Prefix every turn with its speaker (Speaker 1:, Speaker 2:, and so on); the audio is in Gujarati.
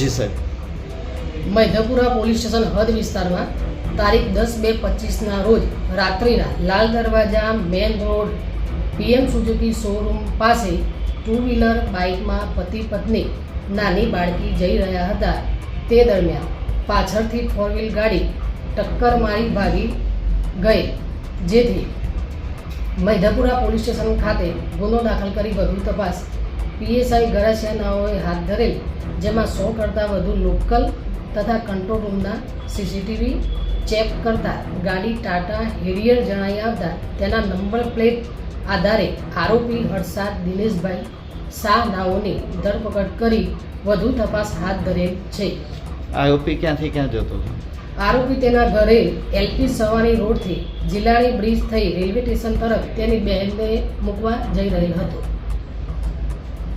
Speaker 1: જી સાહેબ.
Speaker 2: મૈધપુરા પોલીસ સ્ટેશન હદ વિસ્તારમાં તારીખ 10/2/25ના રોજ રાત્રિના Lal Darwaja main road PM Suzuki showroom પાસે ટુ વ્હીલર બાઇકમાં પતિ પત્ની નાની બાળકી જઈ રહ્યા હતા. તે દરમિયાન પાછળથી 4 વ્હીલ ગાડી ટક્કર મારી ભાગી ગઈ, જેથી મૈધપુરા પોલીસ સ્ટેશન ખાતે ગુનો દાખલ કરી વધુ તપાસ PSI ગરાસિયા નાઓએ હાથ ધરેલ, જેમાં 100 કરતાં વધુ લોકલ તથા કંટ્રોલ રૂમના CCTV ચેક કરતા ગાડી ટાટા હેરિયર જણાઈ આવતા તેના નંબર પ્લેટ આધારે આરોપી હર્ષાદ દિનેશભાઈ શાહ નાઓની ધરપકડ કરી વધુ તપાસ હાથ ધરેલ છે.
Speaker 1: આરોપી ક્યાંથી ક્યાં જતો હતો?
Speaker 2: આરોપી તેના ઘરે LP સવાણી રોડથી જિલ્લાની બ્રિજ થઈ રેલવે સ્ટેશન તરફ તેની બહેનને મૂકવા જઈ રહેલ હતો.